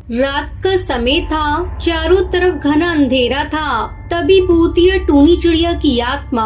रात का समय था, चारों तरफ घना अंधेरा था। तभी भूतिया टूनी चिड़िया की आत्मा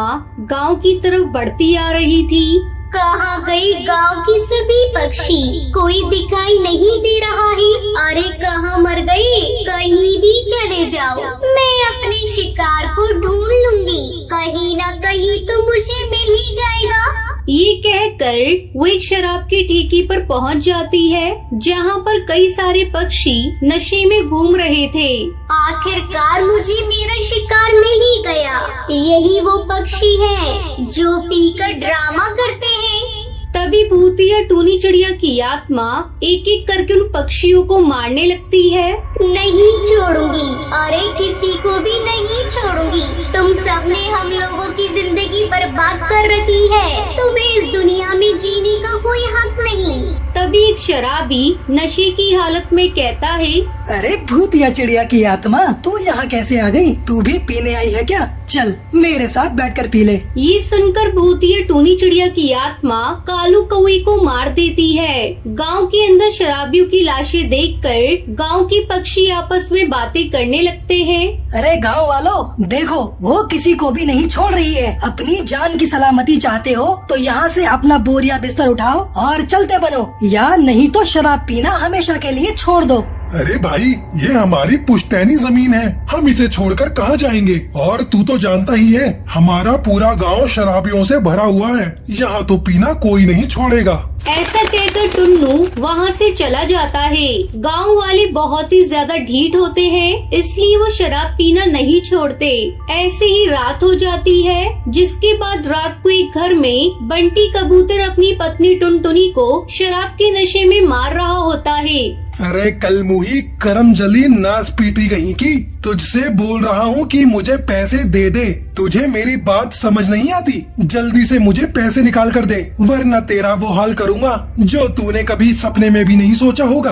गांव की तरफ बढ़ती आ रही थी। कहाँ गए गांव की सभी पक्षी? कोई दिखाई नहीं दे रहा है। अरे कहाँ मर गए? कहीं भी चले जाओ, मैं अपने शिकार को ढूंढ लूंगी। कहीं न कहीं तो मुझे मिल ही जाएगा। ये कहकर वो एक शराब की ठेकी पर पहुंच जाती है, जहाँ पर कई सारे पक्षी नशे में घूम रहे थे। आखिरकार मुझे मेरा शिकार मिल ही गया। यही वो पक्षी है जो पीकर ड्रामा करते हैं। तभी भूतिया टूनी चिड़िया की आत्मा एक एक करके उन पक्षियों को मारने लगती है। नहीं छोड़ूंगी, अरे किसी को भी नहीं छोड़ूंगी। तुम सबने हम लोगों की जिंदगी बर्बाद कर रखी है। तुम्हें इस दुनिया में जीने का कोई हक नहीं। तभी एक शराबी नशे की हालत में कहता है, अरे भूतिया चिड़िया की आत्मा, तू यहाँ कैसे आ गई? तू भी पीने आई है क्या? चल मेरे साथ बैठकर पी ले। ये सुनकर भूतिया टूनी चिड़िया की आत्मा कालू कौवे को मार देती है। गांव के अंदर शराबियों की लाशें देखकर गांव के पक्षी आपस में बातें करने लगते हैं। अरे गांव वालों, देखो वो किसी को भी नहीं छोड़ रही है। अपनी जान की सलामती चाहते हो तो यहाँ से अपना बोरिया बिस्तर उठाओ और चलते बनो, या नहीं तो शराब पीना हमेशा के लिए छोड़ दो। अरे भाई, ये हमारी पुश्तैनी जमीन है, हम इसे छोड़कर कहाँ जाएंगे? और तू तो जानता ही है, हमारा पूरा गांव शराबियों से भरा हुआ है। यहाँ तो पीना कोई नहीं छोड़ेगा। ऐसा कहकर टुन्नू वहाँ से चला जाता है। गांव वाले बहुत ही ज्यादा ढीठ होते हैं, इसलिए वो शराब पीना नहीं छोड़ते। ऐसे ही रात हो जाती है, जिसके बाद रात को एक घर में बंटी कबूतर अपनी पत्नी टुनटुनी को शराब के नशे में मार रहा होता है। अरे कल मुही करम जली नास पीटी कहीं की, तुझसे बोल रहा हूँ कि मुझे पैसे दे दे। तुझे मेरी बात समझ नहीं आती? जल्दी से मुझे पैसे निकाल कर दे, वरना तेरा वो हाल करूँगा जो तूने कभी सपने में भी नहीं सोचा होगा।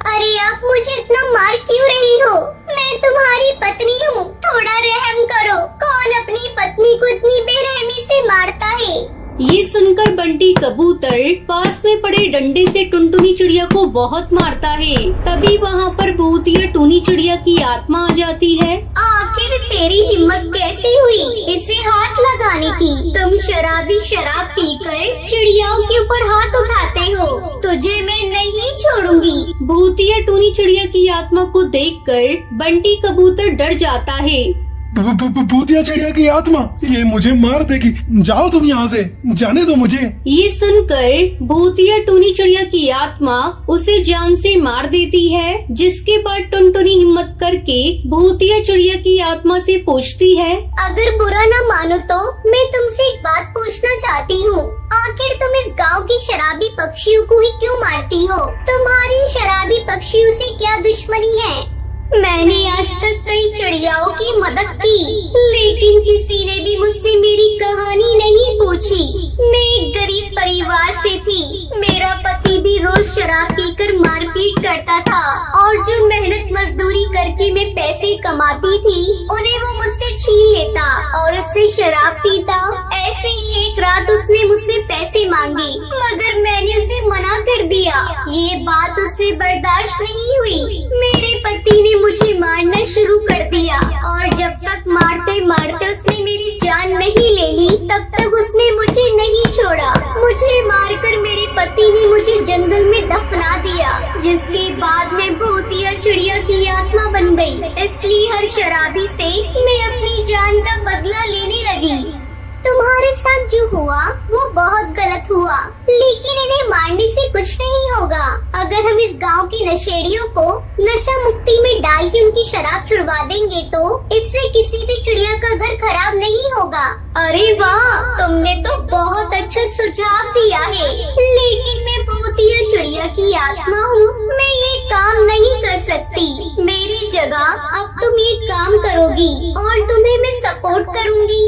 अरे आप मुझे इतना मार क्यों रही हो? मैं तुम्हारी पत्नी हूँ, थोड़ा रहम करो। कौन अपनी पत्नी को इतनी बेरहमी से मारता है? ये सुनकर बंटी कबूतर पास में पड़े डंडे से टुनटुनी चिड़िया को बहुत मारता है। तभी वहाँ पर भूतिया टूनी चिड़िया की आत्मा आ जाती है। आखिर तेरी हिम्मत कैसे हुई इसे हाथ लगाने की? तुम शराबी शराब पीकर चिड़ियाओं के ऊपर हाथ उठाते हो। तुझे मैं नहीं छोड़ूंगी। भूतिया टूनी चिड़िया की आत्मा को देखकर बंटी कबूतर डर जाता है। भूतिया चिड़िया की आत्मा, ये मुझे मार देगी। जाओ तुम यहाँ से, जाने दो मुझे। ये सुनकर भूतिया टूनी चिड़िया की आत्मा उसे जान से मार देती है, जिसके बाद टुनटुनी हिम्मत करके भूतिया चिड़िया की आत्मा से पूछती है, अगर बुरा न मानो तो मैं तुमसे एक बात पूछना चाहती हूँ। आखिर तुम इस गांव के शराबी पक्षियों को ही क्यों मारती हो? तुम्हारी शराबी पक्षियों से क्या दुश्मनी है? मैंने आज तक कई चिड़ियाओं की मदद की, लेकिन किसी ने भी मुझसे मेरी कहानी नहीं पूछी। मैं एक गरीब परिवार से थी। मेरा पति भी रोज शराब पीकर मारपीट करता था, और जो मेहनत मजदूरी करके मैं पैसे कमाती थी, उन्हें वो मुझसे छीन लेता और उससे शराब पीता। ऐसे ही एक रात उसने मुझसे पैसे मांगे, मगर मैंने उसे मना कर दिया। ये बात उससे बर्दाश्त नहीं हुई। मेरे पति ने मुझे मारना शुरू कर दिया, और जब तक मारते मारते उसने मेरी जान नहीं ले ली, तब तक उसने मुझे नहीं छोड़ा। मुझे मारकर मेरे पति ने मुझे जंगल में दफना दिया, जिसके बाद मैं भूतिया चिड़िया की आत्मा बन गई। इसलिए हर शराबी से मैं अपनी जान का बदला लेने लगी। तुम्हारे साथ जो हुआ वो बहुत गलत हुआ, लेकिन इन्हें मारने से कुछ नहीं होगा। अगर हम इस गांव के नशेड़ियों को नशा मुक्ति में डाल के उनकी शराब छुड़वा देंगे तो इससे किसी भी चिड़िया का घर खराब नहीं होगा। अरे वाह, तुमने तो बहुत अच्छा सुझाव दिया है, लेकिन मैं भूतिया चिड़िया की आत्मा हूँ, मैं ये काम नहीं कर सकती। मेरी जगह अब तुम ये काम करोगी और तुम्हें मैं सपोर्ट करूँगी।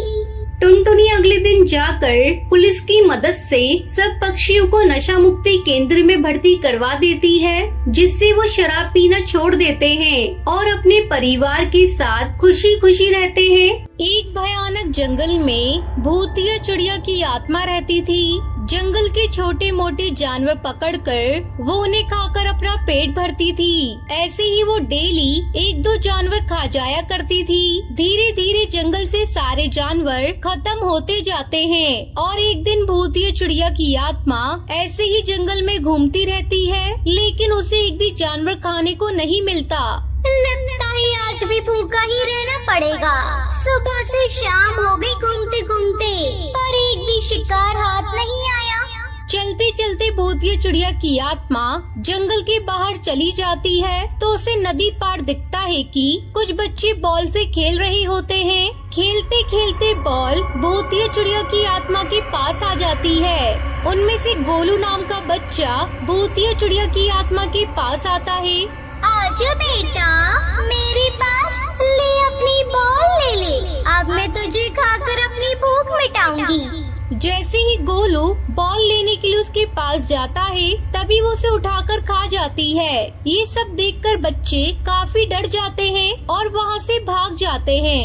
टुनटुनी अगले दिन जाकर पुलिस की मदद से सब पक्षियों को नशा मुक्ति केंद्र में भर्ती करवा देती है, जिससे वो शराब पीना छोड़ देते हैं और अपने परिवार के साथ खुशी खुशी रहते हैं। एक भयानक जंगल में भूतिया चिड़िया की आत्मा रहती थी, जंगल के छोटे मोटे जानवर पकड़कर वो उन्हें खाकर अपना पेट भरती थी। ऐसे ही वो डेली 1-2 जानवर खा जाया करती थी। धीरे धीरे जंगल से सारे जानवर खत्म होते जाते हैं और एक दिन भूतिया चिड़िया की आत्मा ऐसे ही जंगल में घूमती रहती है, लेकिन उसे एक भी जानवर खाने को नहीं मिलता। लगता है आज भी भूखा ही रहना पड़ेगा। सुबह से शाम हो गई घूमते घूमते, पर एक भी शिकार हाथ नहीं आया। चलते चलते भूतिया चिड़िया की आत्मा जंगल के बाहर चली जाती है तो उसे नदी पार दिखता है कि कुछ बच्चे बॉल से खेल रहे होते हैं। खेलते खेलते बॉल भूतिया चिड़िया की आत्मा के पास आ जाती है। उनमें से गोलू नाम का बच्चा भूतिया चिड़िया की आत्मा के पास आता है। आजा बेटा मेरे पास, ले अपनी बॉल ले। अब मैं तुझे खाकर अपनी भूख मिटाऊंगी। जैसे ही गोलू बॉल लेने के लिए उसके पास जाता है तभी वो उसे उठाकर खा जाती है। ये सब देखकर बच्चे काफी डर जाते हैं और वहाँ से भाग जाते हैं।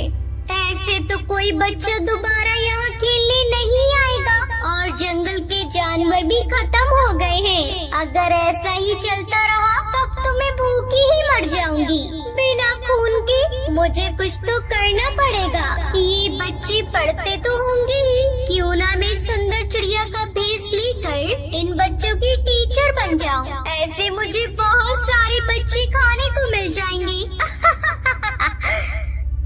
ऐसे तो कोई बच्चा दोबारा यहाँ खेलने नहीं आएगा और जंगल के जानवर भी खत्म हो गए हैं। अगर ऐसा ही चलता रहा तब तो मैं भूखी ही मर जाऊंगी। बिना खून के मुझे कुछ तो करना पड़ेगा। ये बच्चे पढ़ते तो होंगे ही, क्यों ना मैं एक सुंदर चिड़िया का भेष लेकर इन बच्चों की टीचर बन जाऊं। ऐसे मुझे बहुत सारे बच्चे खाने को मिल जाएंगे।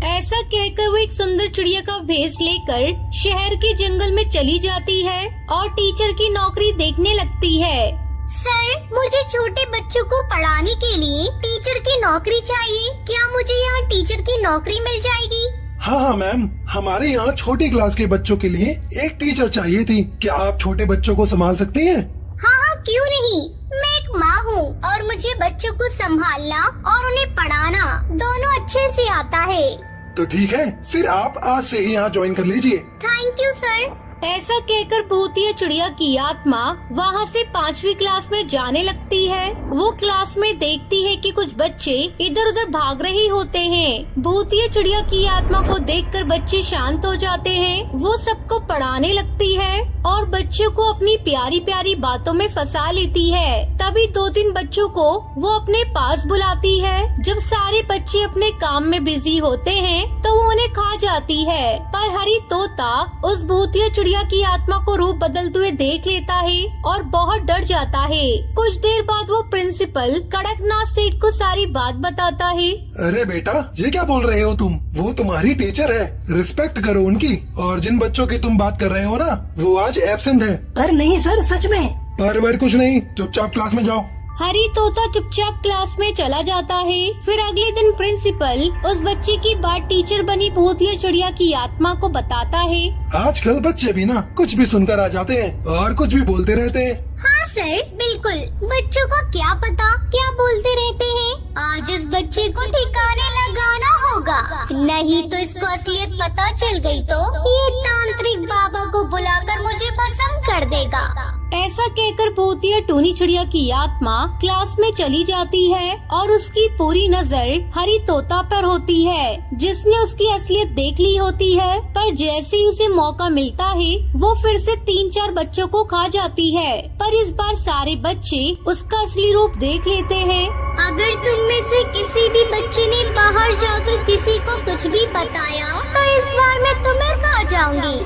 ऐसा कहकर वो एक सुंदर चिड़िया का भेष लेकर शहर के जंगल में चली जाती है और टीचर की नौकरी देखने लगती है। सर, मुझे छोटे बच्चों को पढ़ाने के लिए टीचर की नौकरी चाहिए। क्या मुझे यहाँ टीचर की नौकरी मिल जाएगी? हाँ मैम, हमारे यहाँ छोटी क्लास के बच्चों के लिए एक टीचर चाहिए थी। क्या आप छोटे बच्चों को संभाल सकती हैं? हाँ, क्यों नहीं। मैं एक माँ हूँ और मुझे बच्चों को संभालना और उन्हें पढ़ाना दोनों अच्छे से आता है। तो ठीक है, फिर आप आज से ही यहाँ ज्वाइन कर लीजिए। Thank you sir. ऐसा कहकर भूतिया चिड़िया की आत्मा वहाँ से 5वीं क्लास में जाने लगती है। वो क्लास में देखती है कि कुछ बच्चे इधर उधर भाग रहे होते हैं। भूतिया चिड़िया की आत्मा को देखकर बच्चे शांत हो जाते हैं। वो सबको पढ़ाने लगती है और बच्चों को अपनी प्यारी प्यारी बातों में फंसा लेती है। तभी 2-3 बच्चों को वो अपने पास बुलाती है। जब सारे बच्चे अपने काम में बिजी होते हैं तो वो उन्हें खा जाती है, पर हरी तोता उस भूतिया चिड़िया की आत्मा को रूप बदलते हुए देख लेता है और बहुत डर जाता है। कुछ देर बाद वो प्रिंसिपल कड़कनाथ सेठ को सारी बात बताता है। अरे बेटा, ये क्या बोल रहे हो तुम? वो तुम्हारी टीचर है, रिस्पेक्ट करो उनकी। और जिन बच्चों की तुम बात कर रहे हो ना, वो आज एब्सेंट है। पर नहीं सर, सच में। पर कुछ नहीं, चुपचाप क्लास में जाओ। हरी तोता चुपचाप क्लास में चला जाता है। फिर अगले दिन प्रिंसिपल उस बच्चे की बात टीचर बनी भूतिया चिड़िया की आत्मा को बताता है। आजकल बच्चे भी ना कुछ भी सुनकर आ जाते हैं और कुछ भी बोलते रहते हैं। हाँ सर, बिल्कुल। बच्चों को क्या पता क्या बोलते रहते हैं। आज इस बच्चे को ठिकाने लगाना होगा, नहीं तो इसको असलियत पता चल गई तो ये तांत्रिक बाबा को बुलाकर मुझे भस्म कर देगा। ऐसा कहकर भूतिया टूनी चिड़िया की आत्मा क्लास में चली जाती है और उसकी पूरी नजर हरी तोता पर होती है, जिसने उसकी असलियत देख ली होती है। पर जैसे ही उसे मौका मिलता है वो फिर से 3-4 बच्चों को खा जाती है, पर इस बार सारे बच्चे उसका असली रूप देख लेते हैं। अगर तुम में से किसी भी बच्चे ने बाहर जाकर किसी को कुछ भी बताया तो इस बार मैं तुम्हें खा जाऊंगी।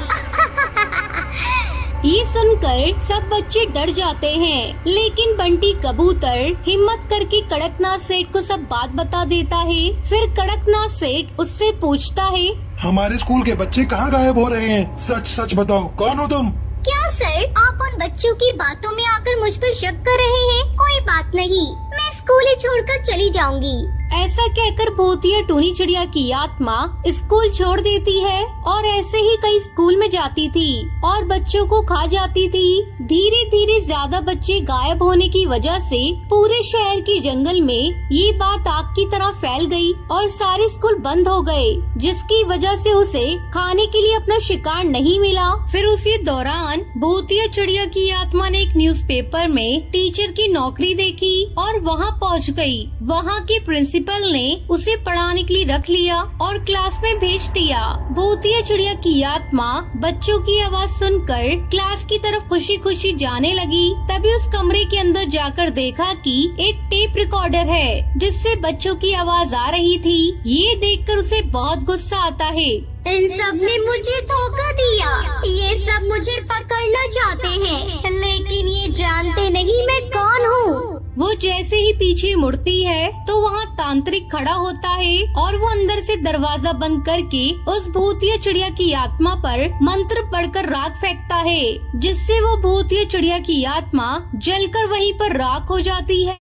ये सुनकर सब बच्चे डर जाते हैं, लेकिन बंटी कबूतर हिम्मत करके कड़कनाथ सेठ को सब बात बता देता है। फिर कड़कनाथ सेठ उससे पूछता है, हमारे स्कूल के बच्चे कहाँ गायब हो रहे हैं? सच सच बताओ, कौन हो तुम? क्या सर, आप उन बच्चों की बातों में आकर मुझ पर शक कर रहे हैं? कोई बात नहीं, मैं स्कूल ही छोड़कर चली जाऊंगी। ऐसा कहकर भूतिया टूनी चिड़िया की आत्मा स्कूल छोड़ देती है और ऐसे ही कई स्कूल में जाती थी और बच्चों को खा जाती थी। धीरे धीरे ज्यादा बच्चे गायब होने की वजह से पूरे शहर के जंगल में ये बात आग की तरह फैल गई और सारे स्कूल बंद हो गए, जिसकी वजह से उसे खाने के लिए अपना शिकार नहीं मिला। फिर उसी दौरान भूतिया चिड़िया की आत्मा ने एक न्यूज़पेपर में टीचर की नौकरी देखी और वहाँ पहुँच गई। वहाँ के प्रिंसिपल प्रिंसिपल ने उसे पढ़ाने के लिए रख लिया और क्लास में भेज दिया। भूतिया चिड़िया की आत्मा बच्चों की आवाज सुनकर क्लास की तरफ खुशी खुशी जाने लगी। तभी उस कमरे के अंदर जाकर देखा कि एक टेप रिकॉर्डर है जिससे बच्चों की आवाज आ रही थी। ये देखकर उसे बहुत गुस्सा आता है। इन सब ने मुझे धोखा दिया। ये सब मुझे पकड़ना चाहते हैं, लेकिन ये जानते नहीं मैं कौन हूँ। वो जैसे ही पीछे मुड़ती है तो वहाँ तांत्रिक खड़ा होता है और वो अंदर से दरवाजा बंद करके उस भूतिया चिड़िया की आत्मा पर मंत्र पढ़कर राख फेंकता है, जिससे वो भूतिया चिड़िया की आत्मा जलकर वहीं पर राख हो जाती है।